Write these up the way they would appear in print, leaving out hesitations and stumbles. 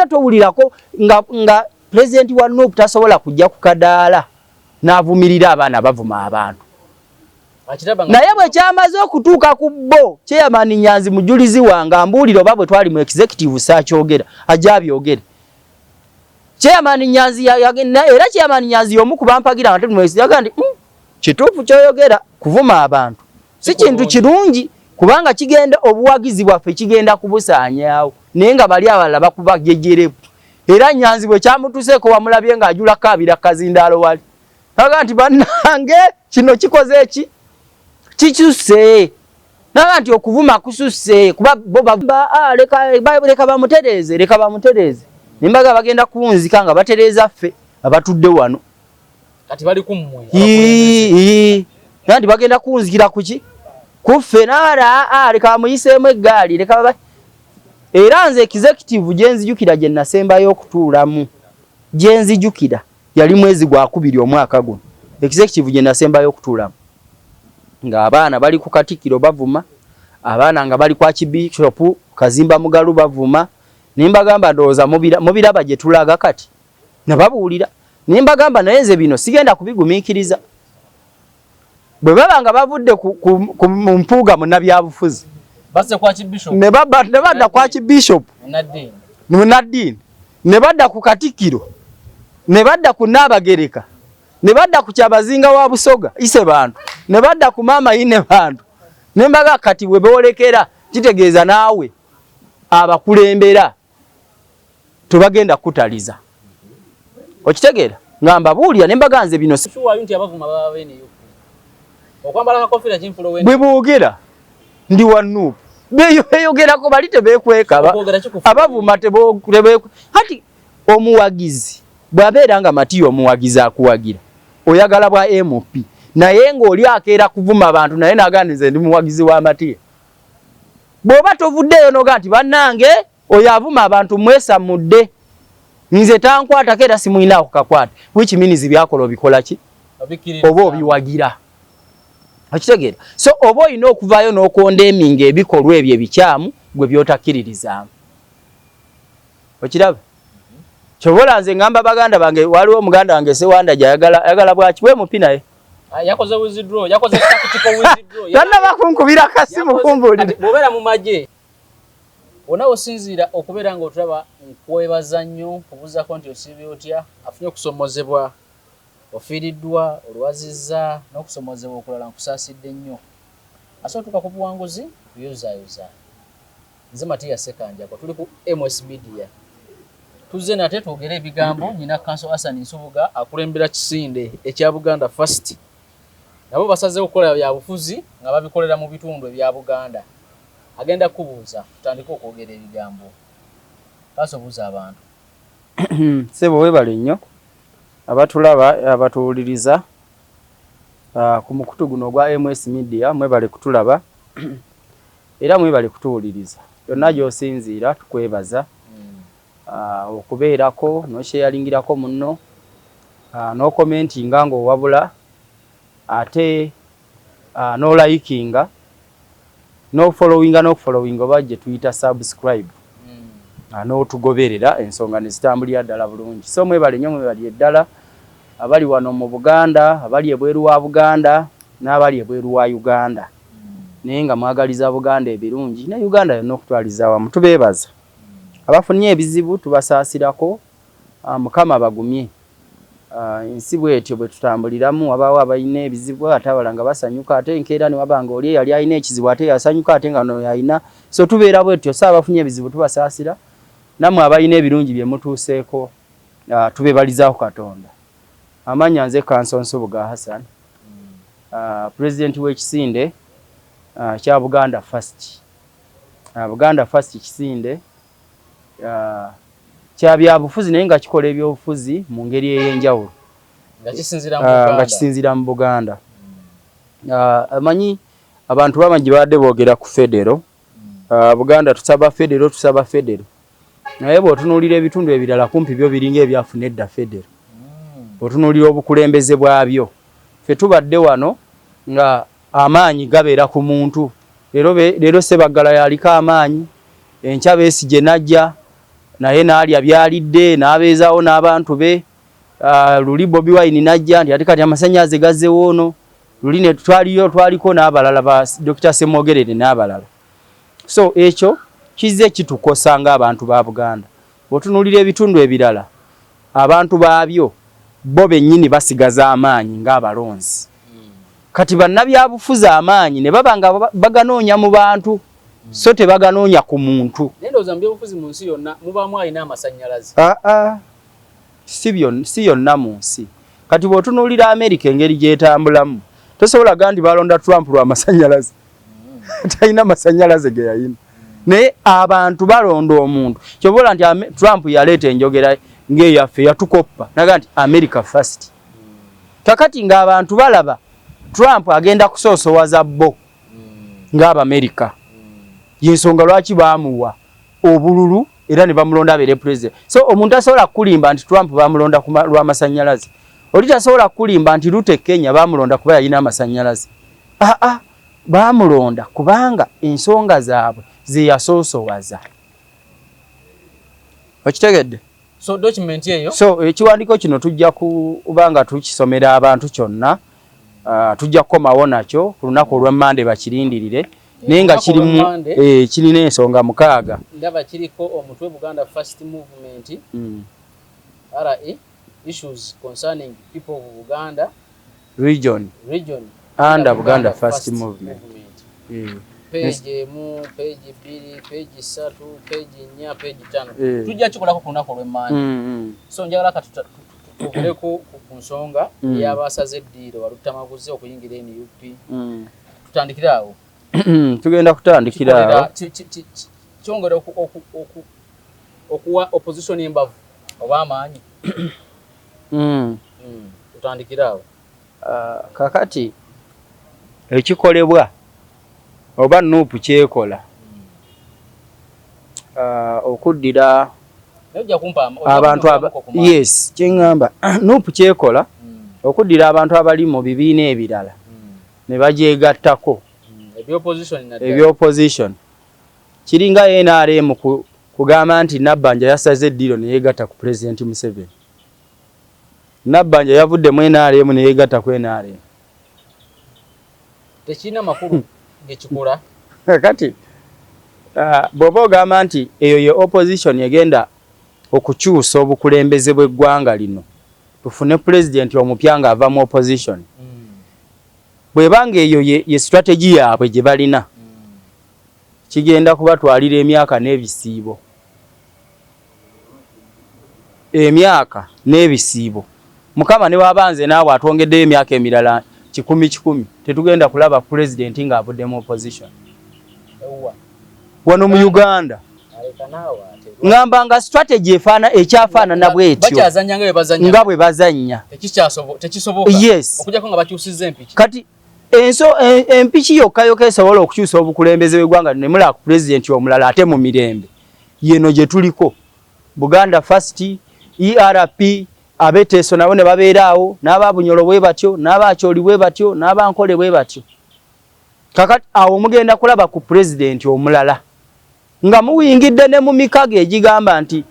towulirako nga president wa Nuupu tasobola kujja ku kadaala n'avumirira abaana bavuma abantu. Naye bwe kyamaze okutuuka ku bo Chairman Nyanzi mujulizi wange ambuulira oba bwe twali mu executive saakyogera ajja abyogere. Chairman Nyanzi era Chairman Nyanzi y'omu ku bampagira nga tuli yaga nti kituufu ky'oyogera kuvuma abantu si kintu kirungi kubanga kigenda obuwagizi bwaffe kigenda kubusaanyaawo naye nga bali abalala bakuba jejjerevu. Era Nyanzi bwe kyamutuseeko wamulabye ng'ajula kaabira kazindaalo wali aga nti bannange kino kikoze eki kikyuse naga nti okuvuma kususe kuba boba leka bamutereeze nimbaga bagenda kuwunzika nga batereeza ffe abatudde wano kati bali kummwe nandi bagenda kuwunzikira kuki kuffe nara leka bamuyiseemu eggaali leka era nze executive gyenzijukira gye nasembayo okutuulamu gyenzijukira yali mwezi gwa 2 omwaka guno executive gye nasembayo okutuulamu nga abaana bali ku Katikkiro bavuma abaana nga bali kwa Kibishop Kazimba Mugalu bavuma nimbagamba ndowooza mubiraba gye tulaga kati nababuulira nimbagamba naye nze bino sigenda kubigumiikiriza bwe baba nga bavudde ku mpuuga munnabyabufuzi base kwa Kibishop ne badda kwa Kibishop Nadine ne badda ku Katikkiro ne badda ku Naabagereka ne badda ku Kyabazinga wa Busoga ise bantu ne badda ku Maama Ine bantu nembaga kati we boolekera kitegeeza naawe abakulembera tubagenda kutaliza okitegeera ngamba buulya nembaga nze bino shuwa yunti abavuma baba bene yo okwambala ka kofira chimfulo wene bwe boogera ndi wa Nuupu beyogerako bali tebeekweka abavuma tebekwe hati omuwagizi bw'abeera nga Matiyo omuwagizi akuwagira oyagala bwa MP naye ng'oli akeera kuvuma abantu naye naganize ndi muwagizi wa Matiyo bw'oba tovuddeyo noga nti bannange oyo avuma abantu mwesamudde nze tankwata kera simuyinaako kakwata which means byakola obikola ki oba obiwagira okitegeera so oba olina okuvaayo n'okondemminga ebikolwa ebyo ebikyamu gwe byotakkiririzaamu okiraba kyobola nze ngamba baganda bange waliwo omuganda wange Sewanda gyayagala bwaki bwe mupi naye yakoze withdraw yakoze tactical withdraw tanna bakunkubira kasimu kumbuulira bobera mu maje ona osinzira okubeera nga otulaba nkwebaza nnyo kubuuzaako nti osiibye otya afunye okusomozebwa ofiiriddwa olwazizza n'okusomozebwa okulala nkusaasidde nnyo asootuka ku buwanguzi kuyozaayoza nze Matiya Ssekanjako tuli ku MS Media tuzze nate twogere ebigambo nyina Council Hassan Nsubuga akulembera Kisinde ekya Buganda First nabo basaze okukola bya bufuzi nga babikolera mu bitundu ebya Buganda agenda kubuuza tutandika okwogera ebigambo basobuuza abantu sebo webale nnyo abatulaba abatuwuliriza ku mukutu guno gwa MS Media mwebale kutulaba era mwebale kutuwuliriza yonna gy'osinziira tukwebaza okubeerako nosheyaringirako munno no commentinga nga owabula ate no likinga no following oba gye tuyita subscribe no tugoberera ensonga ne zitambulira ddala bulungi so mwebale nnyo mwebali eddala abali wano mu Buganda abali ebweru wa Buganda n'abali ebweru wa Uganda naye nga mwagaliza Buganda ebirungi ne Uganda yonna okutwaliza wamu tubeebaza abafunye ebizibu tubasaasirako Mukama bagumye ensi bwetyo bwe tutambuliramu abaawo abalina ebizibu ate abalanga basanyuka ate enkeera ne wabanga oli yali alina ekizibu ate yasanyuka ate nga no yalina so tubeera bwetyo so abafunye ebizibu tubasaasira namwe abalina ebirungi bye mutuuseeko tubeebalizaako Katonda amanya nze Council Nsubuga Hassan president w'ekisinde kya Buganda First Buganda First Kisinde kya byabufuzi naye nga kikola ebyobufuzi mu ngeri ey'enjawulo nga kisinzira mu Buganda amanyi abantu bamanyi badde boogera ku federo Buganda tusaba federo naye bw'otunuulira ebitundu ebirala kumpi byo biringa ebyafuna edda federo bw'otunuulira obukulembeze bwabyo ffe tubadde wano nga amaanyi gabeera ku muntu leero Ssebaggala yaliko amaanyi enkya Besigye najja naye n'alya byalidde n'abeezaawo n'abantu be. Luli Bobi Wine najja nti ate kati amasannyalaze gazzewo ono. Luli ne twaliko n'abalala ba Dr. Semogerere n'abalala. So ekyo kizze kitukosa ng'abantu ba Buganda. Otunuulira ebitundu ebirala abantu baabyo bo bennyini basigaza amaanyi ng'abalonzi. Kati bannabyabufuzi amaanyi ne baba nga baganoonya mu bantu so tebaganoonya ku muntu. Ndowooza mu byobufuzi mu nsi yonna mubaamu alina amasannyalaze. Si yonna mu nsi. Kati bw'otunuulira Amerika engeri gy'etambulamu tosobola gandi balonda Trump lwa masannyalaze. Talina masannyalaze ge yalina. Naye abantu balonda omuntu. Kyobola nti Trump yaleeta enjogera ng'eyaffe yatukoppa. Naga nti America first. Kakati ng'abantu balaba Trump agenda kusoosowaza bo ng'Abamerika. Yensonga lwaki baamuwa obululu era ne bamulonda abeere president. So omuntu asobola kulimba nti Trump bamulonda lwa masannyalaze. Oli tasobola kulimba nti Rutte Kenya bamulonda kuba yalina amasannyalaze. Bamulonda kubanga ensonga zaabwe ze yasoosowaza. Okitegedde? So document eyo. So ekiwandiiko kino tujja kubanga tukisomera abantu kyonna. Tujja kukomawo nakyo ku lunaku olw'Emmande bakirindirire. Naye nga kirimu kirina ensonga 6. Ndaba kiriko omutwe Buganda First Movement. RA issues concerning people of Buganda region under Buganda First Movement. Page mu page 2 page 3 page 4 page 5 tujja kikolako ku lunaku olw'Emmande. So njagala tukoleko ku nsonga y'abasaze eddiiro walutamaguze okuyingira NUP. Tutandikira awo. Tugenda kutandikira awo. Kyongera okuwa opposition embavu oba amaanyi. Tutandikira awo. Kakati ekikolebwa oba NUP kyekola okuddira abantu yes kyengamba NUP kyekola okuddira abantu abali mu bibiina ebirala ne bagyegattako eby'opposition kiringa NRM kugamba nti Nabbanja yasaze eddiiro ne yeegatta ku President Museveni. Nabbanja yavudde mu NRM ne yeegatta ku NRM. Tekina makulu gekikola. Kati bw'oba ogamba nti eyo ye opposition egenda okukyusa obukulembeze bw'eggwanga lino tufune president omupya nga ava mu opposition. Bw'ebanga eyo ye strategy yaabwe gye balina kigenda kubatwalira emyaka n'ebisiibo. Emyaka n'ebisiibo. Mukama ne wabanze naawe atwongeddeyo emyaka emirala 10 tetugenda kulaba president nga avudde mu opposition. Wano mu Uganda ngamba nga strategy ekyafaanana bw'etyo nga bwe bazannya tekisoboka okujjako nga bakyusizza empiki. Kati empiki yokka esobola okukyusa obukulembeze bw'eggwanga ne mulaba ku president omulala ate mu mirembe yeno gye tuliko Buganda First, ERP, abeteeso nabo ne babeeraawo n'ababunyolo bwe batyo n'abakyoli bwe batyo n'abankole bwe batyo. Kakati awo mugenda kulaba ku president omulala nga muwingidde ne mu mikago egigamba nti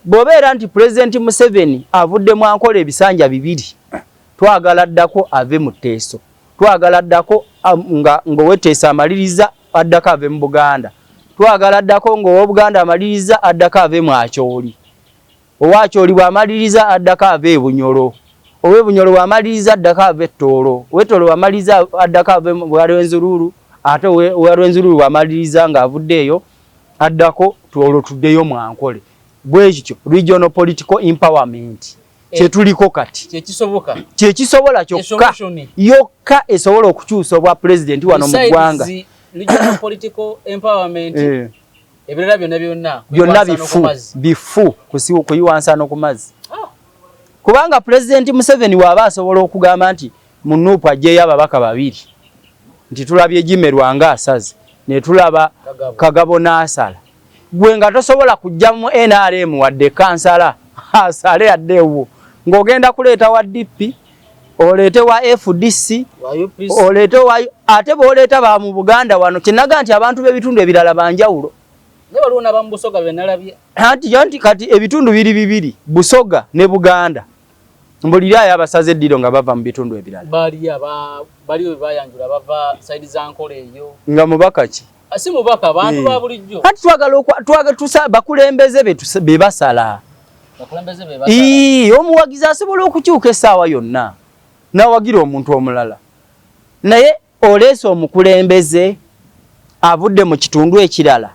bw'obeera nti President Museveni avudde mu Ankole ebisanja 2 twagala ddako ave mu Teeso, twagala ddako nga Oweteeso amaliriza addako ave mu Buganda, twagala ddako ng'Owobuganda amaliriza addako ave mu Akyoli, Owakyoli bw'amaliriza addako ave e Bunyolo, Ow'ebunyolo bw'amaliriza addako ave Toolo, Ow'etoolo bw'amaliriza addako ave mu Rwenzururu, ate Rwenzururu bw'amaliriza ng'avuddeeyo addako Toolo tuddeyo mu Ankole. Bwekityo regional political empowerment kyetuliko kati kyekisobola kyokka yokka esobola okukyusa obwa president wano mu ggwanga. Regional political empowerment ebirala byonna bifu kuyiwansa no ku mazzi. Kubanga President Museveni waaba asobola okugamba nti mu NUP ajjeyo ababaka 2 nti tulabye Jimerwa nga asaze ne tulaba Kagabo n'asala. Gwe nga tosobola kujja mu NRM wadde kansala asale addeewo ng'ogenda kuleeta wa DP oleete wa FDC oleete wa ate b'oleeta ba mu Buganda wano kinaga nti abantu b'ebitundu ebirala banjawulo. ne baluna bambusoga benalabye anti kati ebitundu bibiri Busoga ne Buganda mbulira yabasaze eddiro nga bava mu bitundu ebirala bali bayanjula bava side za Nkole eyo nga mubaka ki asi mubaka abantu ba bulijjo kati twagala bakulembeze bebasala omuwagizi asobola okukyuka essaawa yonna nawagira omuntu omulala naye oleese omukulembeze avudde mu kitundu ekirala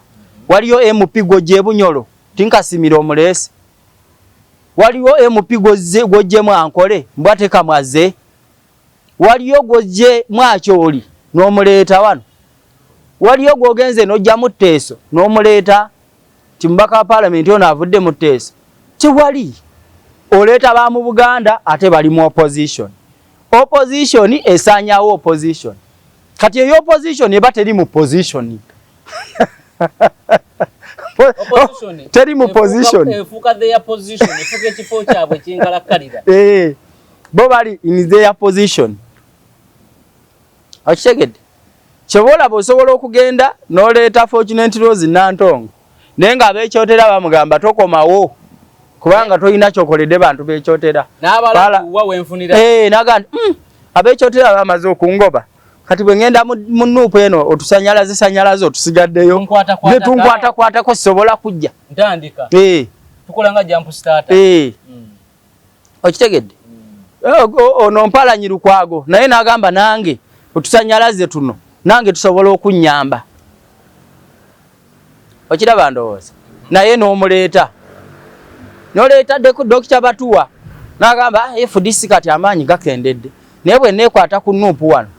waliyo MP Gojje Bunyolo tinkasimira omuleese waliyo MP Gojjemu Ankole mbwateka mwaze waliyo Gojje Mwakyoli n'omuleeta wano waliyo gwogenze n'ojja mu Tteeso n'omuleeta timbaka wa parliament ono avudde mu Tteeso kiwali oleeta ba mu Buganda ate bali mu opposition esanyawo opposition kati eyo opposition eba teri mu position teri mu position efuka their position efuka ekifo kyabwe kinkalakkalira bo bali in their position akitegedde kyobola bosobola okugenda n'oleeta Fortunate Rose Nantongo naye nga abeekyotera bamugamba tokomawo kubanga tolina kyokoledde bantu beekyotera n'abalakuwa wenfunira naga abeekyotera bamaze okungoba kati bwe ngenda mu Nuupu eno otusanyalaze otusigaddeyo ne tunkwatakwatako sisobola kujja ntandika tukola nga jump starter okitegedde ono Mpalanyi Lukwago naye n'agamba nange otusanyalaze tuno nange tusobola okunnyamba okiraba ndowooza naye n'omuleeta n'oleetaddeko Dr. Batuwa n'agamba FDC kati amaanyi gakendedde naye bwe neekwata ku Nuupu wano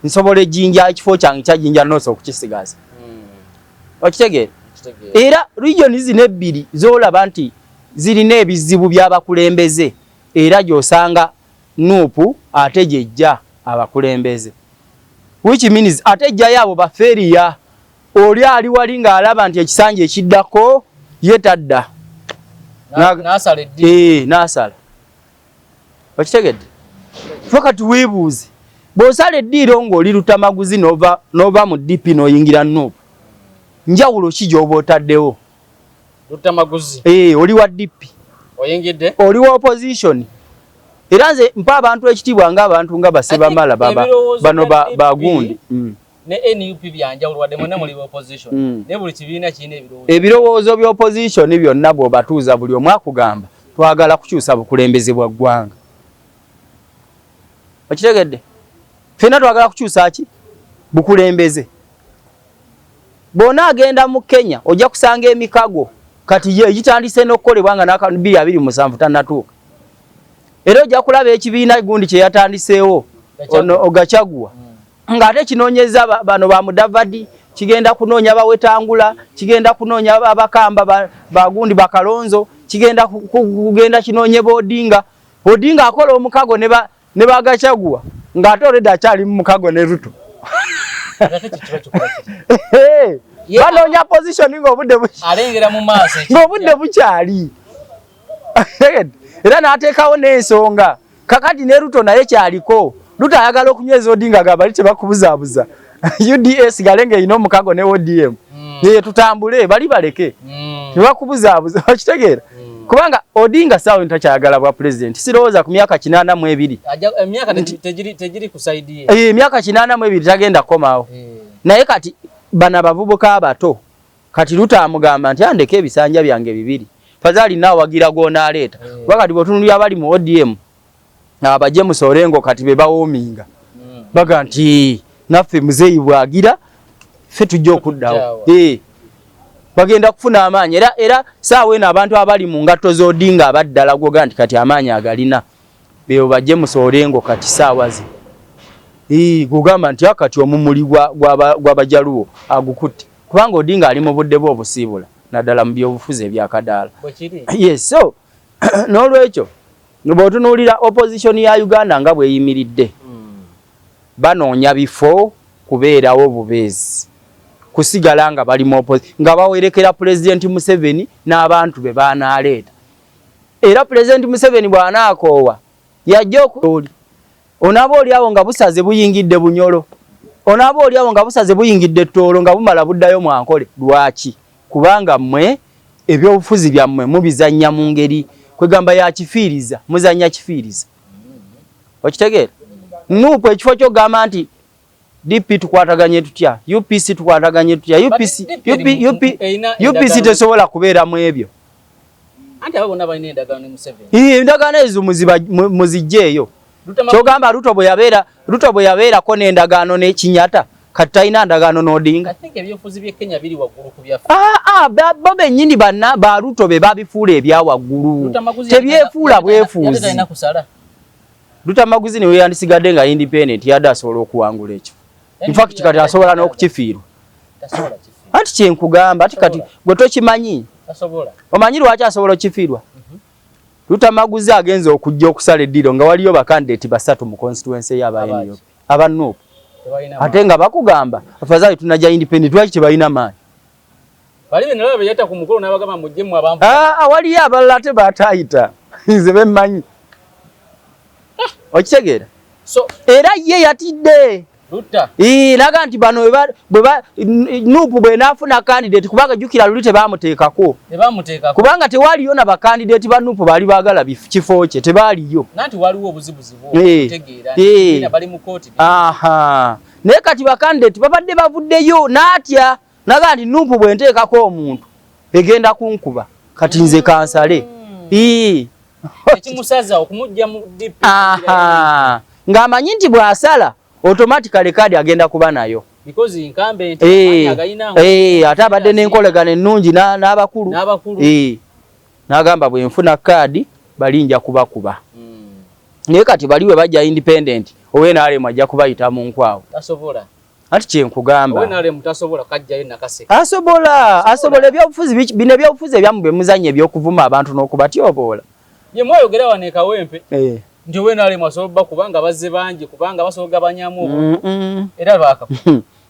nsobola ejjinja ekifo kyange kyajjinja noosa okukisigaza okitegeera era region zino ebbiri z'olaba nti zirina ebizibu by'abakulembeze era gy'osanga Nuupu ate gyejja abakulembeze which means ate ejjayo abo baferiya oli ali wali ng'alaba nti ekisanja ekiddako ye tadda n'asala okitegedde fakati weebuuze bw'osala eddiiro ng'oli Lutamaguzi n'ova mu DP n'oyingira Nuupu njawulo ki gy'oba otaddewo Lutamaguzi oli wa DP oyingidde oli wa opposition era nze mpa abantu ekitiibwa ng'abantu nga Basebamala bano bagundi ne NUP byanjawulo wadde mwena muli opposition ne buli kibiina kirina ebirowoozo by'opposition byonna bw'obatuuza buli omu akugamba twagala kukyusa bukulembeze bwa ggwanga okitegedde fena twagala kukyusa ki bukulembeze bona agenda mu Kenya ojja kusanga emikago kati ye gitandise n'okukolebwa nga n'aka 2027 tannatuuka era ojja kulaba ekibiina gundi kye yatandiseewo Gachagua ng'ate kinoonyeza bano ba Mudavadi kigenda kunoonya Bawetangula kigenda kunoonya Abakamba bagundi Bakalonzo kugenda kinoonye Odinga akola omukago ne ba Gachagua ng'ate oleda akyali mu mukago ne Ruto banoonya position alengera mu maaso ng'obudde bukyali era n'ateekawo n'ensonga kakati ne Ruto naye kyaliko Ruto ayagala okunyweza Odinga gabali tebakubuzaabuza UDS galenge ino omukago ne ODM tutambule bali baleke tebakubuzaabuza okitegeera kubanga Odinga sawa ntakyagala bwa president sirowooza ku myaka 82 emyaka tegiri kusaidie emyaka 82 tagenda komawo naye kati bana bavubuka abato kati Ruto amugamba nti andeke ebisanja byange bibiri fazali nawe wagira gona aleeta wakati botunulya bali mu ODM abaje mu Sorengo kati be bawoominga baga nti naffe muzeeyi bwagira ffe tujja okuddawo bagenda kufuna amaanyi era saawa eno abantu abali mu ngatto z'Odinga abaddala gwoga nti kati amaanyi agalina beyo bajje mu Sorengo kati saawa ze gugamba nti akati omumuli gw'abajaluwo agukutte kubanga Odinga ali mu budde bwe obusiibula naddala mu byobufuzi ebyakadaala yes so n'olwekyo bw'otunuulira opposition ya Uganda nga bweyimiridde banoonya bifo kubeerawo bubeezi kusigala nga bali mu nga bawerekera President Museveni n'abantu be baanaaleeta era President Museveni bw'anaakoowa yajja okuli onaaba oli awo nga busaze buyingidde Bunyolo onaaba oli awo nga busaze buyingidde Tooro nga bumala buddayo Mwankole lwaki kubanga mmwe ebyobufuzi byammwe mubizanya mu ngeri kwegamba ya kifiiriza muzanya kifiiriza okitegeera Nuupu ekifo ky'ogamba nti DP tukwataganye tutya UPC tukwataganye tutya UPC tesobola kubeera mu ebyo anti abo bonna balina endagaano ne Museveni endagaano ezo muzijjeeyo kyogamba Ruto bwe yabeerako n'endagaano n'Ekinyata kati talina ndagaano n'Odinga ebyobufuzi by'e Kenya biri waggulu ku byaffe bo bennyini ba Ruto be babifuula ebya waggulu tebyefuula bwefuuzi Lutamaguzi niwe yandisigadde nga independent yadde asobola okuwangula ekifo in fact kati asobola n'okukifiirwa anti kyenkugamba ati kati gwe tokimanyi omanyi lwaki asobola okukifiirwa Lutamaguzi agenza okujja okusala eddiro nga waliyo bakandidate basatu mu constituency y'abayenyo abanuupu ate nga bakugamba afadhali tunajja independent lwaki tebalina maanyi bali bino laba yata ku mukolo n'abagamba mujjemu abantu waliyo abalala ate baatayita nze bemmanyi okitegeera so era ye yatidde Ruta naga nti bano Nuupu bwe naafuna candidate kubanga jjukira luli tebamuteekako kubanga tewaliyo na bakandidate ba Nuupu baali baagala kifo kye tebaaliyo nanti waliwo obuzibuzi bwokutegeera bali mu kooti naye kati bakandidate babadde bavuddeyo n'atya naga nti Nuupu bwe nteekako omuntu egenda kunkuba kati nze kansale ekimusaza okumujja mu DP ng'amanyi nti bw'asala automatically kadi agenda kuba nayo because incumbent ate abadde n'enkolagana ennungi n'abakulu n'agamba bwe nfuna kadi balinja kubakuba naye kati bali we bajja independent owe n'alemu ajja kubayita mu nkwawo tasobola anti kyenkugamba owe n'alemu tasobola kajjayo nakase asobola ebyobufuzi bino ebyobufuzi ebyamu bwe muzanya ebyokuvuma abantu n'okubatyoboola ye mwayogera wano ekawempe nti owe n'alemu asobola kubanga bazze bangi kubanga basobola gabanyamu era baaka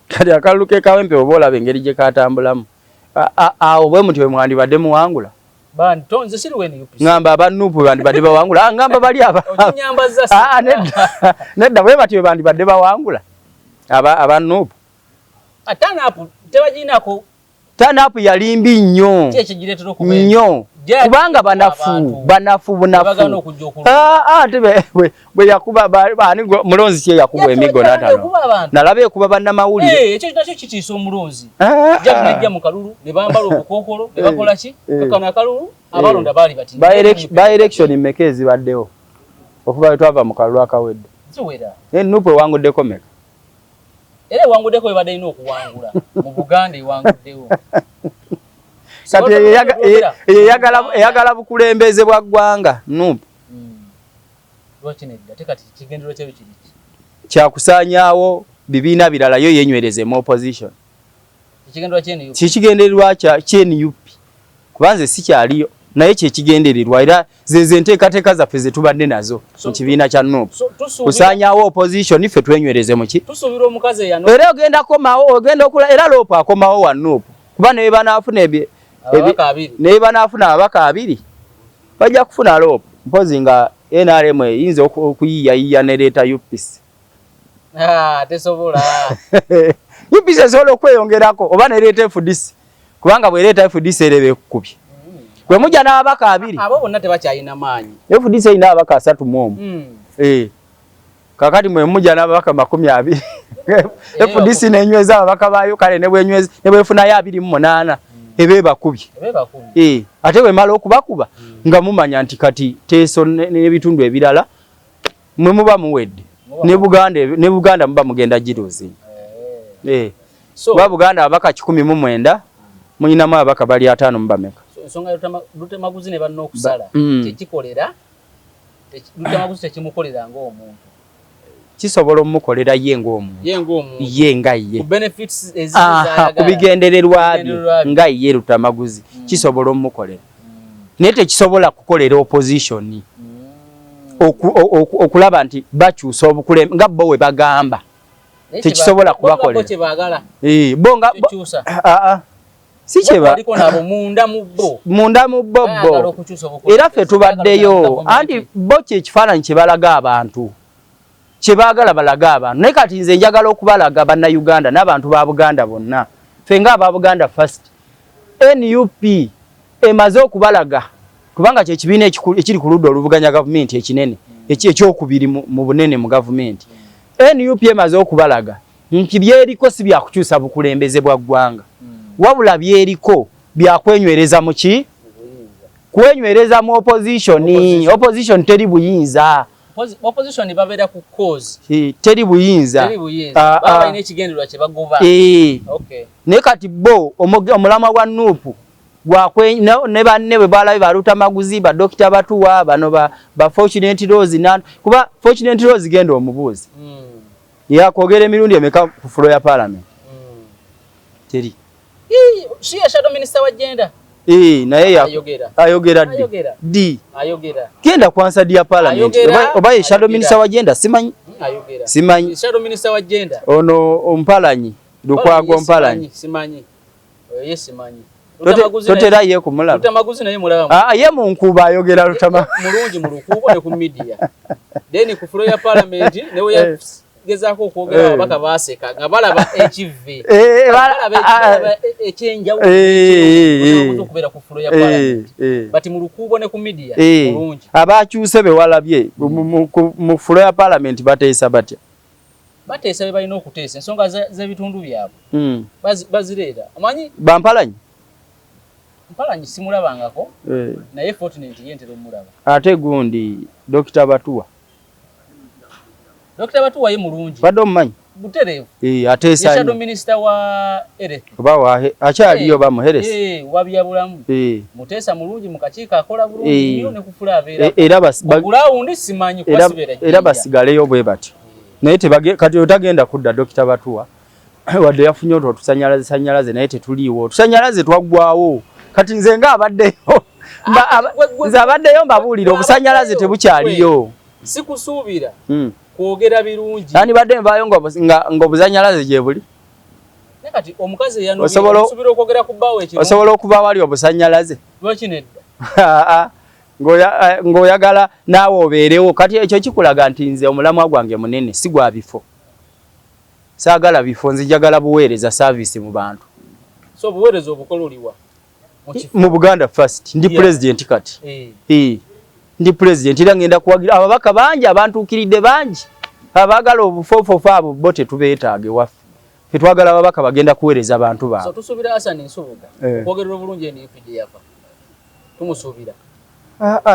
kati akalulu k'ekawempe oba olaba engeri gye katambulamu awo bwe muti bwe mwandibadde muwangula nze siriweni UPC ngamba abanuupu bandibadde bawangula ngamba bali nedda bwe bati bwe bandibadde bawangula abanuupu atanapu tebaginako tanapu yalimbi nnyo kubanga banafu bwe yakuba mulonzi kye yakuba emigo natano nalaba ekuba bannamawulire ekyo nakyo kitiisa omulonzi najja mu kalulu ne bambala obukookolo ne bakola ki kakana akalulu abalonda baali bati by election mmeka ezibaddewo okuva bwe twava mu kalulu akawedde Nuupu ewanguddeko meka era ewanguddeko ebadde alina okuwangula mu Buganda ewanguddewo kati eyagala bukulembeze bwa ggwanga Nuupu kyakusaanyaawo bibiina birala yo yenywereze mu opposition kyekigendererwa kya NUP kubanze si kyaliyo naye kyekigendererwa era zeze nteekateeka zaffe ze tubadde nazo mu kibiina kya Nuupu kusaanyaawo opposition ffe twenywereze muki tusuubira omukazi era ogenda okula era Loopu akomawo wa Nuupu kuba naye banaafuna ababaka abiri bajja kufuna Loopu mpozi nga NRM eyinza okuyiyayiya nereeta UPC tesobola UPC esobola okweyongerako oba nereeta FDC kubanga bwereeta FDC erebe ekkubye gwe mujja n'ababaka abiri abo bonna tebakyalina maanyi FDC erina ababaka 3 mu omu kakati mwe mujja n'ababaka 20 FDC nenyweza ababaka baayo kale ne bwefunayo 28 ebebakubye ate bwemala okubakuba nga mumanya nti kati Teeso n'ebitundu ebirala mwe muba muwedde ne Buganda muba mugenda giruzi Buganda ababaka 19 mulinamu ababaka bali 5 mubameka ensonga Lutamaguzi ne banna okusala kyekikolera Lutamaguzi tekimukolera ng'omuntu kisobola omukolera ye ng'omuntu ye nga ye kubigendererwa nga ye Lutamaguzi kisobola omukolera naye tekisobola kukolera opposition okulaba nti bakyusa obukulembeze nga bo we bagamba tekisobola kubakolera si kyeba munda mu bo era ffe tubaddeyo anti bo kyekifaananyi kye balaga abantu kye baagala balaga abantu naye kati nze njagala okubalaga bannayuganda n'abantu ba Buganda bonna ffe nga aba Buganda first NUP emaze okubalaga kubanga kye kibiina ekiri ku ludda oluvuganya gavumenti ekinene ekyokubiri mu bunene mu gavumenti. NUP emaze okubalaga nti byeriko si bya kukyusa bukulembeze bwa ggwanga wabula byeriko bya kwenywereza mu ki kwenywereza mu opposition teri buyinza opposition babeera ku cause teri buyinza baba ine kigenderwa kye bagoba okay ne kati bo omulama wa NUP gwakwe ne banne bwe balabe baluta maguzi ba Dr. Batuwa bano ba Fortunate Rose kuba Fortunate Rose genda omubuuzi yakwogera emirundi emeka ku floor ya parliament teri she shadow minister wa gender naye ayogera genda kwansa dia parliament oba shadow minister wa gender simanyi shadow minister wa gender ono ompalanyi Lukwago Mpalanyi simanyi simanyi totera ye kumulaba Lutamaguzi naye mulaba ye munkuba ayogera Lutama mulungi mu lukubo ne ku media then ku floor ya parliament ne we gezaako okwogera ababaka baaseka nga balaba HV balaba ekyenjawo okubeera ku floor ya parliament bati mu lukubo ne ku media mulungi abakyuse be walabye mu floor ya parliament bateesa batya bateesa be balina okuteesa ensonga z'ebitundu byabwe bazireeta omanyi Bampalanyi Mpalanyi simulabangako naye Fortunate ye ntera omulaba ate gundi Dr. Batuwa Dr. Batuwa ye mulungi badde omumanyi butereevu ateesa shadow minister wa Ere oba akyaliyo bamuheresa wabyabulamu muteesa mulungi mu kakiiko akola bulungi nnyo ne kufula abeera era bagulawundi simanyi kwasibeera era basigaleyo bwe batyo naye kati otagenda kudda Dr. Batuwa wadde yafunye otusanyalaze naye tetuliiwo otusanyalaze twaggwawo kati nze nga abaddeyo nze abaddeyo mbabuulira obusanyalaze tebukyaliyo sikusuubira kwogera birungi ani badde nvaayo ng'obuzanyalaze gye buli kati omukazi yanosubira okwogera ku bbaawo ekiro osobola okuba wali obusanyalaze lwaki nedda ng'oyagala naawe obeerewo kati ekyo kikulaga nti nze omulamwa gwange munene si gwa bifo saagala bifo nzijagala buweereza service mu bantu so buweereza obukololiwa mu Buganda first ndi president kati ndi president era ngenda kuwagira ababaka bangi abantuukiridde bangi abaagala obufofofo abo bo tetubeetaage waffe twagala ababaka bagenda kuweereza abantu baabwe so tusuubira Hassan Nsubuga okwogerera obulungi NUP yafa tumusuubira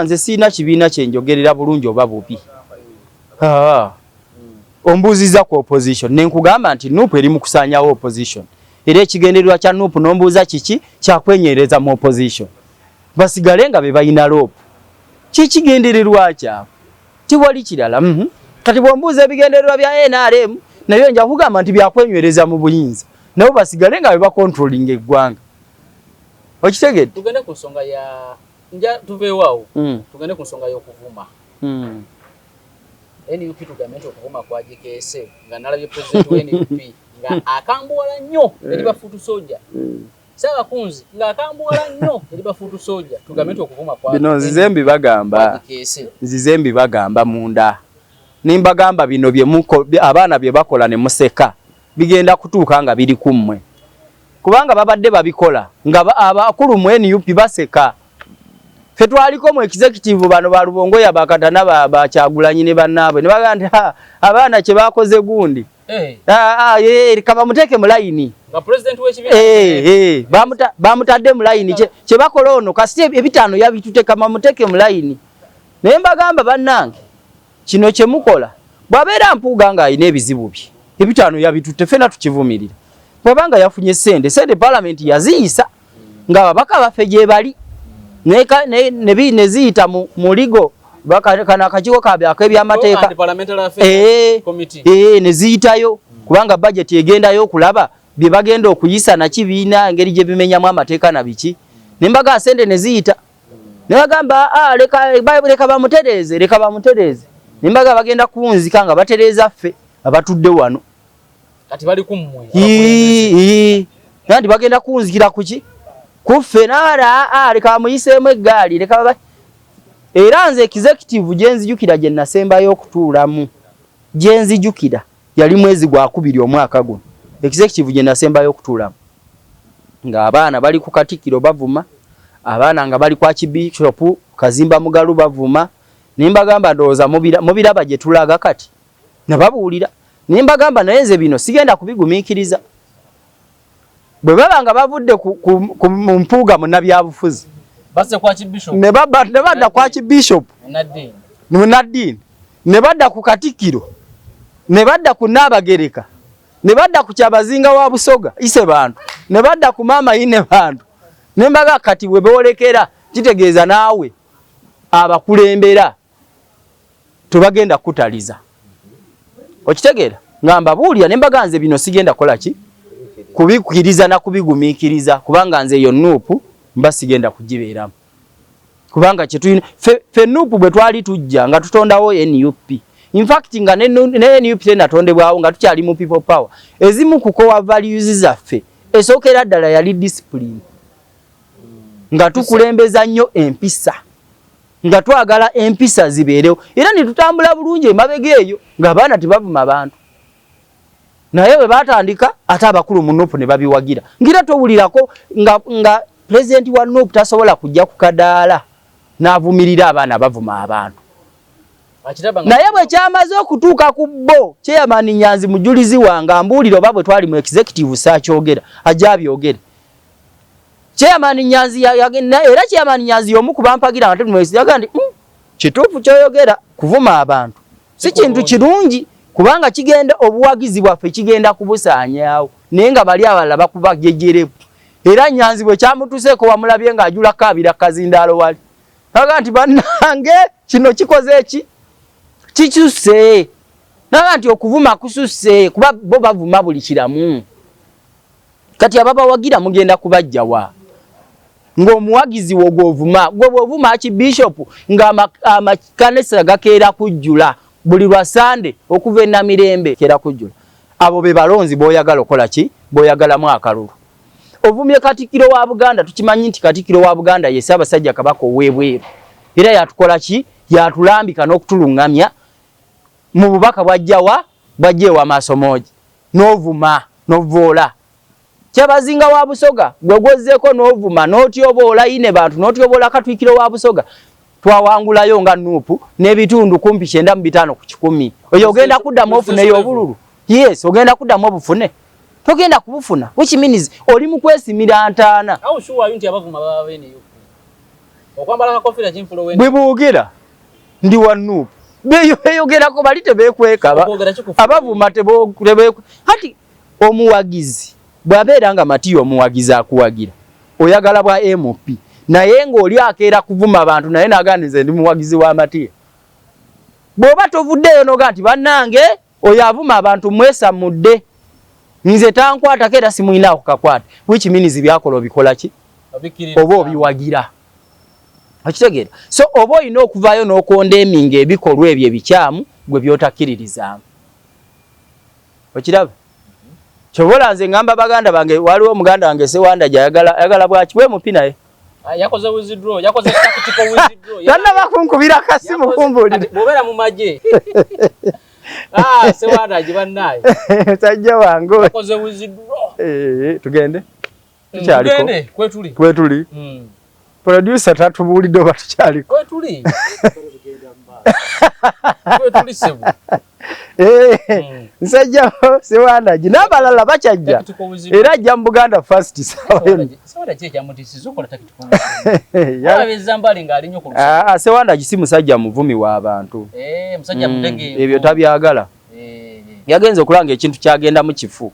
nze siina kibiina kye njogerera bulungi oba bubi ombuuziza ku opposition nenkugamba nti NUP eri mu kusaanyawo opposition era ekigendererwa kya NUP n'ombuuza kiki kyakwenyereza mu opposition basigale nga be balina loop kikigendererwa kyabwe tiwali kirala kati bwombuuza ebigendererwa bya NRM naye nja kugamba nti byakwenywereza mu buyinza nabo basigale nga be bacontrolling eggwanga okitegedde tugende ku nsonga ya tuveewo tugende ku nsonga y'okuvuma NUP tugamenti okuvuma kwa JKS nga nalabye president wa NUP nga akambuwala nnyo eri bafuutu soja Ssabakunzi nga akambuwala nnyo eri bafuutu soja tugamenti okuvuma kwa bino nzizembi bagamba munda nimbagamba bino abaana bye bakola ne museka bigenda kutuuka nga biri kummwe kubanga babadde babikola nga abakulu mu NUP baseka fe twaliko mu executive bano ba Lubongo ya bakatana ba Kyagulanyi ne bannaabwe ne bagamba abaana kye bakoze gundi kaba muteke mu line nga president w'ekibiina bamutadde mu line kye bakola ono kasi ebitaano yabitute kama muteke mu line naye mbagamba bannange kino kye mukola bwabeera mpuuga nga alina ebizibu bye ebitaano yabitute fena tukivumirira bwabanga yafunye sente parliament yaziyisa nga babaka baffe gye bali ne ziyita mu ligo kana akakiiko ak'ebyamateeka ne ziyitayo kubanga budget egendayo okulaba bye bagenda okuyisa na kibiina engeri gye bimenyamu amateeka na biki ne mbaga sente ne ziyita ne bagamba leka bamutereeze ne mbaga bagenda kuwunzika nga batereeza ffe abatudde wano kati bali kummwe nandi bagenda kuwunzikira kuki kuffe nala leka bamuyiseemu eggaali leka era nze executive gyenzijukira gye nasembayo okutuulamu gyenzijukira yali mwezi gwa 2 omwaka guno executive gye nasembayo okutuulamu nga abaana bali ku Katikkiro bavuma, abaana nga bali kwa Kibishopu Kazimba Mugalu bavuma. Nimbagamba ndowooza mubiraba gye tulaga kati nababuulira. Nimbagamba naye nze bino sigenda kubigumiikiriza. Bwe baba nga bavudde ku mpuuga munnabyabufuzi basse kwa Kibishopu ne badda kwa Kibishopu Munnaddiini, ne badda ku Katikkiro, ne badda ku Nnaabagereka, ne badda ku Kyabazinga wa Busoga ise bantu, ne badda ku Maama Ine bantu. Nembaga kati bwe boolekera kitegeeza naawe abakulembera tubagenda kutaliza. Okitegeera ngamba buulira nembaga nze bino sigenda kola ki kubikiriza na kubigumiikiriza kubanga nze yo Nuupu mba sigenda kugibeeramu. Kubanga kyetulina fe Nuupu bwe twali tujja nga tutondawo NUP. In fact nga ne NUP natondebwawo nga tukyali mu people power. Ezimu ku core values zaffe esookera ddala yali discipline. Nga tukulembeza nnyo empisa. Nga twagala empisa zibeerewo. Era ne tutambula bulungi emabega eyo ng'abaana tebavuma abantu. Naye bwe batandika ate abakulu mu Nuupu ne babiwagira. Ngira towulirako nga president wa Nuupu tasobola kujja ku kadaala n'avumirira abaana bavuma abantu. Naye bwe kyamaze okutuuka ku bo Chairman Nyanzi mujulizi wange ambuulira oba bwe twali mu executive saakyogera ajja abyogere. Chairman Nyanzi yagenda era Chairman Nyanzi omu kubampagira nga tumwesi yaga ndi kituufu kyoyogera kuvuma abantu si kintu kirungi kubanga kigenda obuwagizi bwaffe kigenda kubusaanyaawo naye nga bali abalala bakuba jejjerebu. Era Nyanzi bwe kyamutuseeko wamulabye ng'ajula kaabira kazindaalo wali naga nti bannange kino kikoze eki kikyuse naga nti okuvuma kususe kuba bo bavuma buli kiramu. Kati ababawagira mugenda kubajjawa ng'omuwagizi wo gw'ovuma gwe bw'ovuma Kibishopu nga amakanisa gakeera kujjula buli lwa Sande okuva e Namirembe keera kujjula. Abo be balonzi b'oyagala okola ki b'oyagalamu akalulu. Ovumye Katikkiro wa Buganda tukimanyi nti Katikkiro wa Buganda ye Ssaabasajja Kabaka ow'ebweru era yatukola ki yatulambika n'okutulungamya mu bubaka bwajjawa bwajjeewa Maasomogi n'ovuma n'ovoola. Kyabazinga wa Busoga gwe gwozzeeko n'ovuma n'otyoboola ine bantu n'otyoboola Katikkiro wa Busoga twawangulayo nga Nuupu n'ebitundu kumpi 95 ku 100. Oyo ogenda kuddamu ofuneyo obululu. Yes, ogenda kuddamu obufune. Togenda kubufuna. Which means oli mu kwesimira ntaana. How sure are you nti abavuma baba bene yo? Okwambala ka kofira kimfulo wene. Bwe boogera ndi wa Nuupu. Beyogerako bali tebeekweka. Abavuma tebeekwe. Hati omuwagizi bw'abeera nga Matiyo omuwagizi akuwagira oyagala bwa MP naye ng'oli akeera kuvuma abantu naye nagandize ndi muwagizi wa Matiyo. Bw'oba tovuddeyo noga nti bannange oyo avuma abantu mwesamudde nze tankwata kera simuyina okukakwata which means byakola obikola ki oba obiwagira. Okitegeera so oba olina okuvaayo n'okondemminga ebikolwa ebyo ebikyamu gwe byotakkiririzaamu. Okiraba kyobola nze ngamba baganda bange waliwo omuganda wange Sewanda gyayagala bwaki bwe mupi naye yakoze withdraw yakoze tactical withdraw tanna bakunkubira kasimu kumbuulira bobera mu maje Sewanda jibannaye sajja wange yakoze withdraw tugende tukyaliko kwetuli producer tatubuulidde oba tukyaliko kwetuli sebu nsajja Sewanda n'abalala bakyajja era ajja mu Buganda first Sewanda si musajja muvumi w'abantu ebyo tabyagala yagenze okulanga ekintu kyagenda mu kifu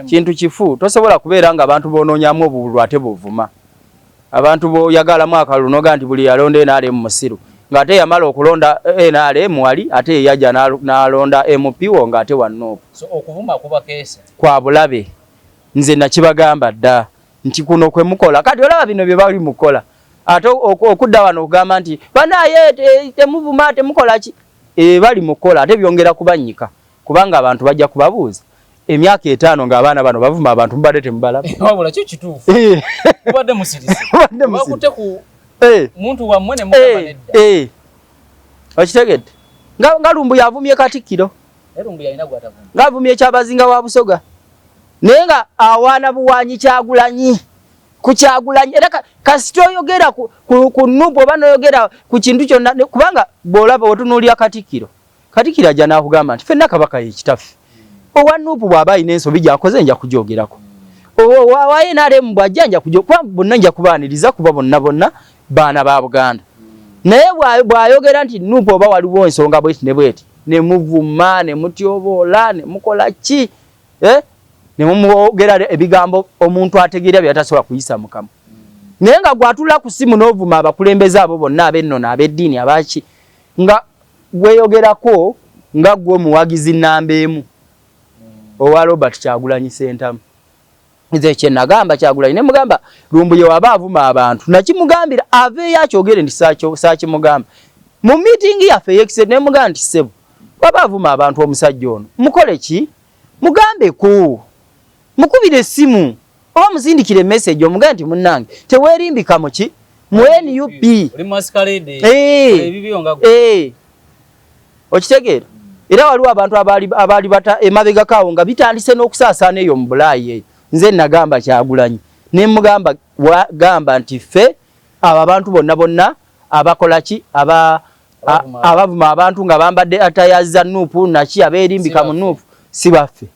kintu kifu tosobola kubeera nga abantu boonoonyamu obubulu ate bovuma abantu boyagalamu akalulu noga nti buli yalonda NRM musiru ngate yamala okulonda NRM wali ate yaja n'alonda MP wo ngate wa Nuupu. So okuvuma kuba kese kwa bulabe nze nakibagamba dda nti kuno kwe mukola kati olaba bino bye bali mukola ate okudda wano okugamba nti banaye temuvuma temukola ki bali mukola ate byongera kubanyika kubanga abantu bajja kubabuuza emyaka 5 ng'abaana bano bavuma abantu mbadde temubalaba wabula kyo kituufu kubadde musirise bakute ku muntu wa mwene mukabanedda okitegedde nga Lumbu yavumye Katikkiro Lumbu yalina gwatavuma ngavumye Kyabazinga wa Busoga nenga awana buwanyi Kyagulanyi ku Kyagulanyi era kasito yogera ku Nuupu bano yogera ku kintu kyonna kubanga bolaba otunulya Katikkiro ajja nakugamba nti fenna kabaka yekitaffe owa Nuupu bw'aba ine ensobi gyakoze nja kujogerako waye NRM bw'ajja nja kujokuba bonna nja kubaaniriza kuba bonna baana ba Buganda naye bw'ayogera nti Nuupu oba waliwo ensonga bweti ne bweti ne muvuma ne mutyoboola ne mukola ki ne mumwogera ebigambo omuntu ategeera byatasobola kuyisa mukamu naye nga gwatula ku simu n'ovuma abakulembeze abo bonna ab'ennono ab'eddiini abaki nga gweyogerako nga gwe omuwagizi nnamba emu owa Robert Kyagulanyi Ssentamu nze kye nagamba Kyagulanyi ne mugamba Lumbuye waba avuma abantu nakimugambira aveeyo akyogere ndi saakimugamba mu meeting yaffe ey'ekisero ne mugamba nti ssebo waba avuma abantu omusajja ono mukole ki mugambeko mukubire essimu oba musindikire message omugambe nti munnange teweerimbika mu ki mu NUP okitegeera era waliwo abantu abaali bata emabega kaawo nga bitandise n'okusaasaana eyo mu Bulaayi eyo nze nagamba Kyagulanyi ne mugamba gamba nti ffe abo abantu bonna abakola ki abavuma abantu nga bambadde atayaza Nuupu naki abeerimbika mu Nuupu si baffe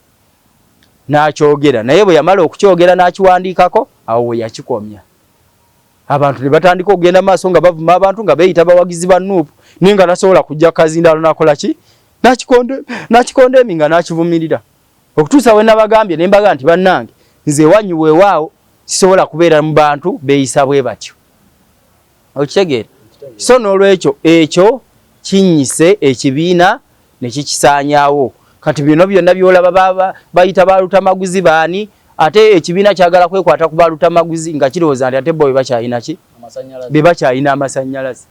n'akyogera naye bwe yamala okukyogera n'akiwandiikako awo we yakikomya abantu ne batandika okugenda maaso nga bavuma abantu nga beeyita bawagizi ba Nuupu naye nga tasobola kujja Kazindaalo n'akola ki n'akikondeemi nga n'akivumirira okutuusa we nabagambye ne mbaga nti bannange nze wanyu weewaawo sisobola kubeera mu bantu beeyisa bwe batyo okitegeera so n'olwekyo ekyo kinnyise ekibiina ne kikisaanyaawo kati bino byonna byolaba bayita balutamaguzi baani ate ekibiina kyagala kwekwata ku balutamaguzi nga kirowooza nti ate bo bebakyalina ki bebakyalina amasannyalaze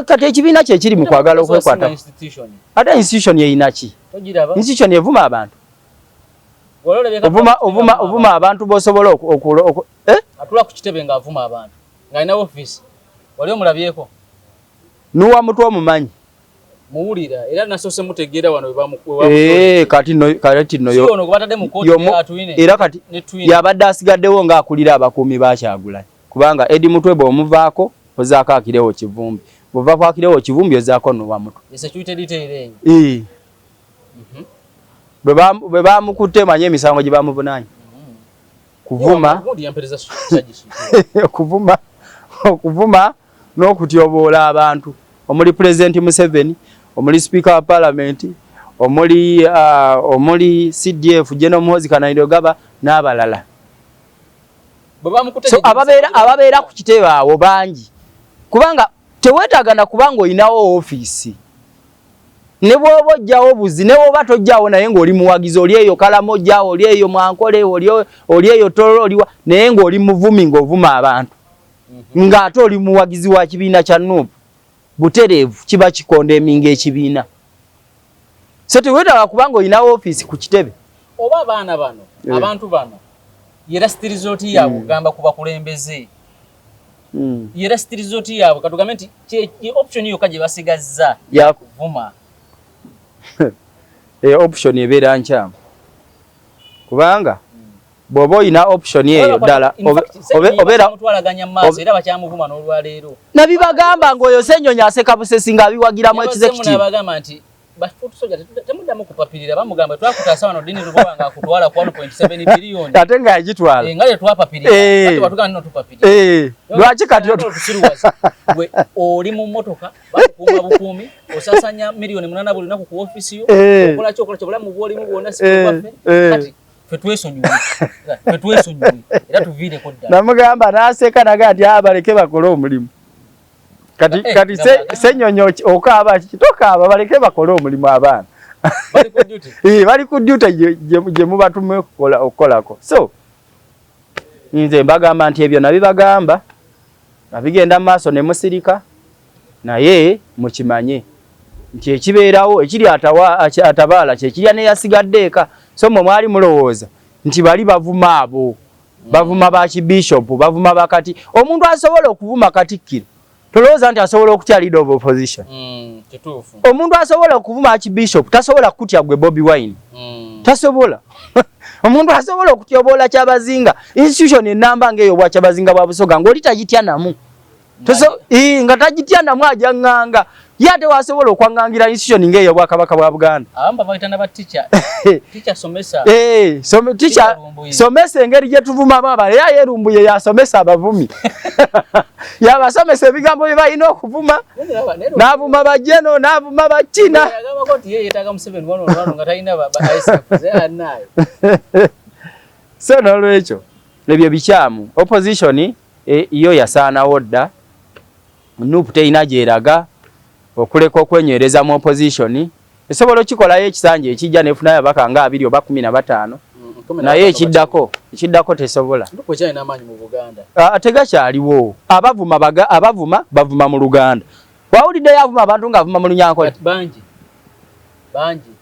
kati ekibiina kye kiri mu kwagala okwekwata ate institution yeyina ki institution evuma abantu ovuma abantu bosobola atula ku kitebe ng'avuma abantu ng'alina ofiisi wali omulabyeko nuwa mutwe omumanyi muwulira era nasoose mutegeera wano kati no era kati yabadde asigaddewo ng'akulira abakuumi ba Kyagulanyi kubanga Edi Mutwe bw'omuvaako ozaako akirewo kivumbi bw'ova kwakirewo kivumbi ozaako nuwa mutwe bwe bamukutte manye emisango gye bamuvunaanya okuvuma n'okutyoboola abantu omuli President Museveni omuli Speaker wa Parliament omuli CDF General Muhoozi Kanayiroggaba n'abalala so ababeera ku kitebe awo bangi kubanga teweetaagana kubanga olinawo ofiisi ne bw'oba ojjawo buzi ne bw'oba tojjawo naye ng'oli muwagizi oli eyo Kalamoja oli eyo Mwankole oli eyo Tororo oliwa naye ng'oli muvumi ng'ovuma abantu ng'ate oli muwagizi wa kibiina kya Nuupu butereevu kiba kikondeeminga ekibiina so teweetaaga kubanga olinawo ofiisi ku kitebe oba abaana bano abantu bano yera sitirizooti yaabwe gamba ku bakulembeze yera sitirizooti yaabwe katugambe nti option yokka gye basigazza yakuvuma option ebeera nkyamu kubanga bw'oba olina option eyo ddala nabibagamba ng'oyo Ssenyonyi aseka busesi ng'abiwagiramu executive temuddamu kupapirira bamugamba twakutaasa wano dini lugoba ng'akutwala ku 1.7 biliyoni ate nga yagitwala nga tetwapapirira batugana nno tupapirira lwaki kati gwe oli mu mmotoka bakukuuma bukuumi osasanya miliyoni 8 buli lunaku ku ofiisi yo okola ki bulamu bw'olimu bwonna sibaffe kati fetwesonyiwe era tuviireko ddala namugamba n'aseka naga nti baleke bakole omulimu kati Ssenyonyi okaaba kitokaaba baleke bakole omulimu abaana bali ku duty gye mubatume okukolako so nze mbagamba nti ebyo nabibagamba nabigenda mu maaso ne musirika naye mukimanye nti ekibeerawo ekiri atabaala kyekirya neyasigadde eka so mwe mwali mulowooza nti bali bavuma abo bavuma ba kibishopu bavuma bakati omuntu asobola okuvuma Katikkiro tolowooza nti asobola okutya leader of opposition kituufu omuntu asobola okuvuma kibishopu tasobola kutya gwe Bobi Wine tasobola omuntu asobola okutyobola kyabazinga institution enamba ngeyo bwa kyabazinga bwa Busoga ngoli tagitya namu nga tagitya namu ajanganga yate wasobola okwangangira institution ngeyo bwa Kabaka bwa Buganda amba baitana ba teacher somesa teacher somesa engeri gye tuvuma baba yerumbuye yasomesa abavumi yabasomesa ebigambo bye balina okuvuma n'avuma bajeno n'avuma bachina agamba koti yeye yetaga Museveni wano nga talina ba ISF anayo so nolwekyo ebyo bikyamu opposition iyo yasaana wodda Nuupu teina gyeraga okuleka okwenyereza mu opposition esobola okikolayo ekisanja ekijja nefunayo abaka nga 2 oba 15 naye ekiddako tesobola tegakyaliwo abavuma bavuma mu Luganda wawuliddeyo avuma abantu nga avuma mu Lunyankole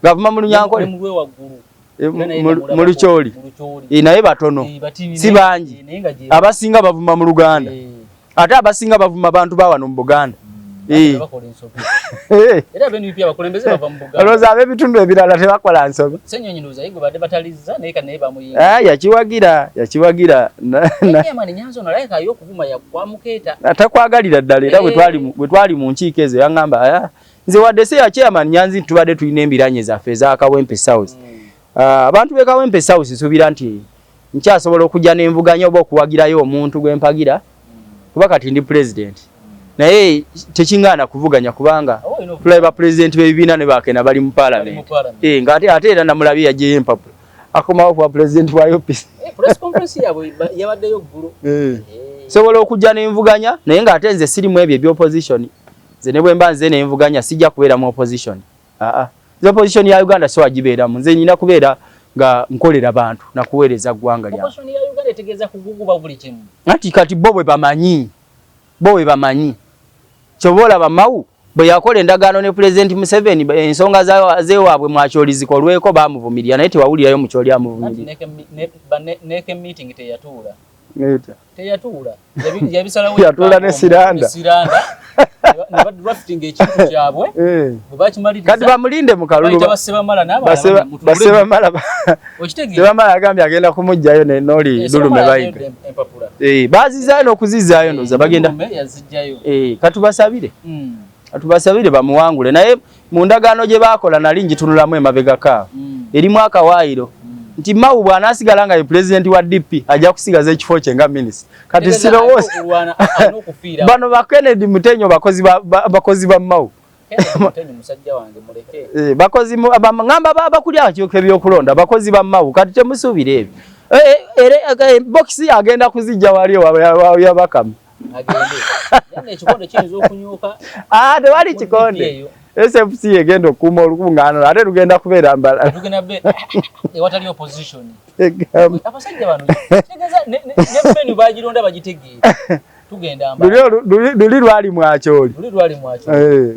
gavuma mu Lunyankole mu Lukyoli naye batono si bangi abasinga bavuma mu Luganda ate abasinga bavuma abantu bawano mu Buganda era benu pia bakulembeze bava mu Buganda aloza abebitundu ebirala tebakola nsobe Ssenyonyi ndoza yigo badde bataliza naye kana eba muyinga yakiwagira mani Nyanzi ono alayika ay'okuvuma yakwamuketa atakwagalira ddala era bwe twali mu nkiiko ezo yaŋŋamba nze wadde se ya chairman Nyanzi tubadde tulina embiranye zaffe eza Kawempe South abantu be Kawempe South nsubira nti nkyasobola okujja n'envuganya oba okuwagirayo omuntu gwempagira kuba kati ndi president naye tekingana kuvuganya kubanga tulaba president b'ebibiina ne bakena bali mu parliament nga ate era namulabi yajeyo empapula akomawo kwa president wa office press conference yabaddeyo ggulo sobola okujja n'envuganya naye nga ate nze sirimu ebyo by'opposition nze ne bwe mba nze n'envuganya sijja kubeera mu opposition opposition ya Uganda so agibeeramu nze nyina kubeera nga nkolera bantu na kuweereza ggwanga lyange opposition ya Uganda etegeeza kuguguba buli kimu kati bo bwe bamanyi kyobola bamawu bwe yakola endagaano ne President Museveni ensonga zewaabwe mwakyoli zikolweko bamuvumirira naye tewawulirayo mukyoli amuvumirira neke meeting teyatuula yatuula ne Siranda drafting ekintu kyabwe bakimaliriza kati bamulinde mu kalulu basebamala agambye agenda kumugjayo noli lulume bayiga bazizaayo n'okuzizaayo ndoza bagenda katubasabire bamuwangule naye mu ndagaano gye baakola nali ngitunulamu emabega kaawo erimu akawaayiro nti Mawu bw'anaasigala nga ye president wa DP ajja kusigaza ekifo kye nga minister kati sirowooza bano ba Kennedy Mutenyo bakozi ba Mawu bakozi ngamba bakulya akyoka ebyokulonda bakozi ba Mawu kati temusuubira ebyo boxi agenda kuzijja wali yabakamu tewali kikonde SFC egenda okuuma olukungaano ate lugenda kubeera mbala ewatali opposition abasajja bano ne menu bagironda bagitegeera tugenda mbala luli lwali mwakyoli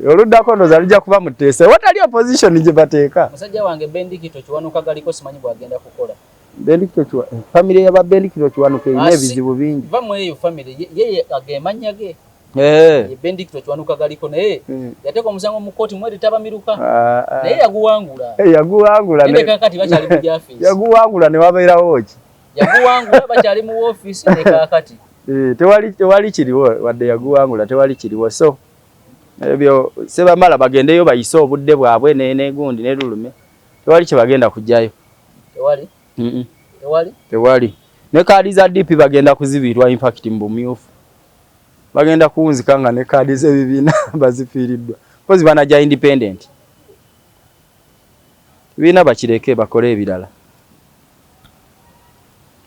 oluddako ndoza lujja kuba muteese ewatali opposition gye bateeka musajja wange Bendikito Kiwanuka galiko simanyi bwagenda kukola Bendikito family ya Bendikito Kiwanuka ine ebizibu bingi va mweyo family yeye agemanya ge Bendikito Kiwanuka galiko naye yateeka omusango mu kooti mweri tabamiruka naye yaguwangula ne kakati bakyali mu office yaguwangula ne wabeerawo ki yaguwangula bakyali mu office ne kakati tewali kiriwo wadde yaguwangula tewali kiriwo so ebyo sebamala bagendeyo bayise obudde bwabwe negundi ne lulume tewali kye bagenda kujjayo tewali ne kaadi za DP bagenda kuzibirwa in fact mu bumyufu bagenda kuwunzika nga ne kaadi z'ebibiina bazifiiriddwa kozi banajja independent biina bakireke bakole ebirala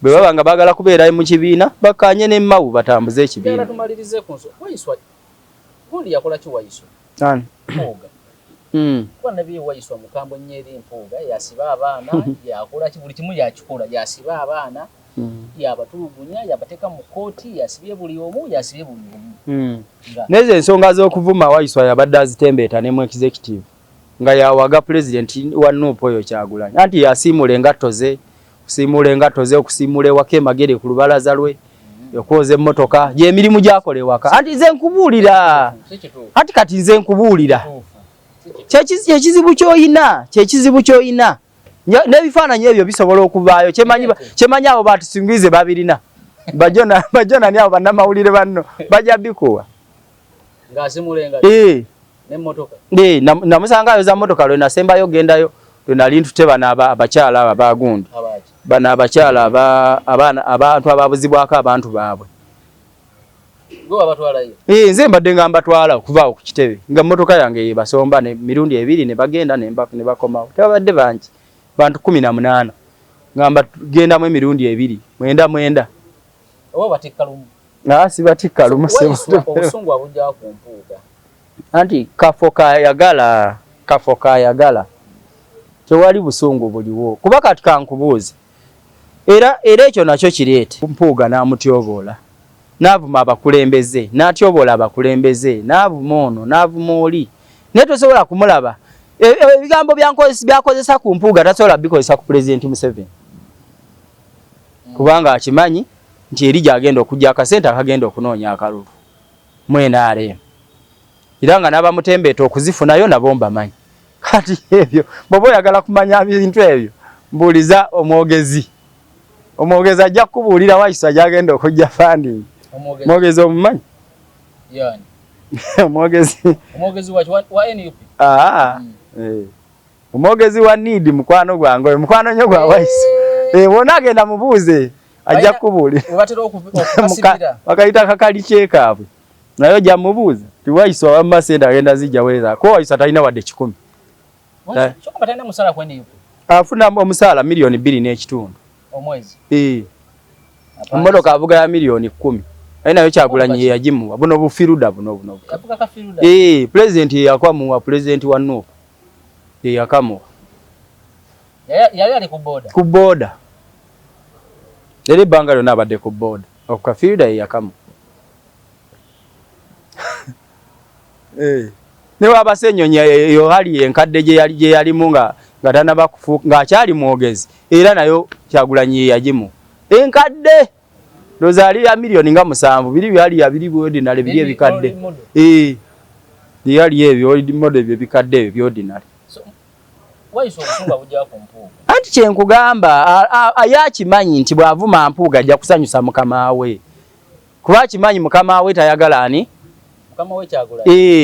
bwe baba nga bagala kubeera mu kibiina bakanye ne Mawu batambuze ekibiina tumalirize ku nso Waiswa gundi yakola ki Waiswa mpoga kwa nabi Waiswa mukambwe Nyeri mpoga yasiba abaana yakola ki buli kimu yakikola yasiba abaana yabatulugunya yabateka mu kooti yasibye buli omu neze ensonga z'okuvuma Waiswa yabadde azitembeeta ne mu executive nga yawaga president wa Nuupu oyo Kyagulanyi anti yasiimula engatto ze okusiimula ewaka Emagere ku lubalaza lwe okwoza emmotoka gy'emirimu gyakolewaka anti nze nkubuulira kyekizibu ky'oyina N'ebifaananyi ebyo bisobola okuvaayo. Kyemanyi abo batusingize babirina. Bajona ni abo bannamawulire banno bajja bikuwa. Ng'asimulenga. N'emmotoka. Namusangayo za mmotoka lwe nasembayo gendayo lwe nali ntute bano abakyala abo abagundi. Bano abakyala abantu ababuzibwako abantu baabwe. Gwe abatwalayo? Nze mbadde nga mbatwala okuvaawo ku kitebe nga mmotoka yange yebasomba mirundi 2 ne bagenda ne bakomawo. Tebabadde bangi bantu 18 nga mbagendamu emirundi 2 mwenda. Oba batikka lumu? Si batikka lumu. Obusungu abujja ku mpuuga. Anti kafo kayagala tewali busungu buliwo kuba kati kankubuuze era ekyo nakyo kireete mpuuga n'amutyoboola n'avuma abakulembeze n'atyoboola abakulembeze n'avuma ono n'avuma oli naye tosobola kumulaba ebigambo byakozesa ku mpuuga tasobola bikozesa ku Pulezidenti Museveni kubanga akimanyi nti eri gy'agenda okujja akasente akagenda okunoonya akalulu NRM era nga n'abamutembeeta okuzifunayo nabo mbamanyi. Kati ebyo bw'oba oyagala kumanya ebintu ebyo mbuuliza omwogezi ajja kukubuulira Wayiso gy'agenda okujja funding. Omwogezi omumanyi? Omwogezi wa NUP? Omwogezi wa NEED mukwano gwange mukwano nnyo gwa Wayiso. Wonna agenda mubuuze ajja kukubuulira. Bakayita kakali kyekaabwe naye ojja mubuuza ti Wayiso awamasente agenda zijja weza ko Wayiso talina wadde 10. Chokoma talina musala kwendi yuko? Afuna omusala milioni 2.5 omwezi. Mmotoka avuga ya milioni 10. Nayo Kyagulanyi yagimuwa buno bufiruda buno. Avuga kafiruda. President yakwamuwa president wa Nuupu. Yakamuwa. Yali ali ku boda. Ku boda. Eri banga lyonna abadde ku boda. Okafiruda yakamuwa. Ne wabasenyonyi yo hali enkadde gye yalimu nga tanaba kufuuka ng'akyali mwogezi era nayo Kyagulanyi yagimu enkadde rozaali ya milioni nga 7 biri byali ya biri ordinary biri ebikadde yali ebyo model ebyo bikadde ebyo ordinary. Wayiso obusungu abujja ku mpuuga. Anti kyenkugamba ayakimanyi nti bw'avuma mpuuga ajja kusanyusa mukama we kuba kimanyi mukama we tayagala ani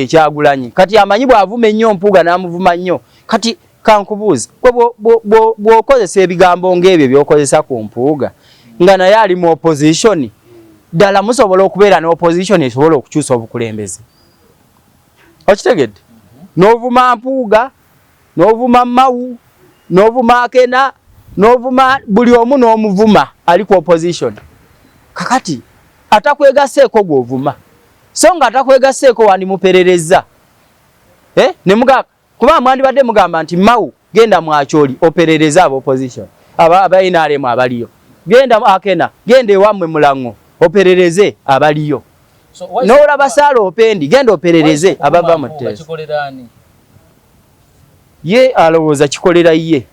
Kyagulanyi. Kati amanyi bw'avuma ennyo mpuuga n'amuvuma nnyo. Kati kankubuuze bw'okozesa ebigambo ng'ebyo by'okozesa ku mpuuga nga naye ali mu opposition ddala musobola okubeera ne opposition esobola okukyusa obukulembeze. Okitegedde? N'ovuma mpuuga, n'ovuma Mawu, n'ovuma Akena, n'ovuma buli omu n'omuvuma ali ku opposition. Kakati atakwegaseeko gw'ovuma. So nga atakwegaseeko wandimuperereza. Ne muga kuba mwandibadde mugamba nti Mawu genda mwakyoli operereza abo opposition. Aba NRM abaliyo. Genda Akena, genda ewammwe Mulango operereze abaliyo. N'olaba Basaalo Opendi genda operereze abava mu ttezo. Ye alowooza kikolera ye.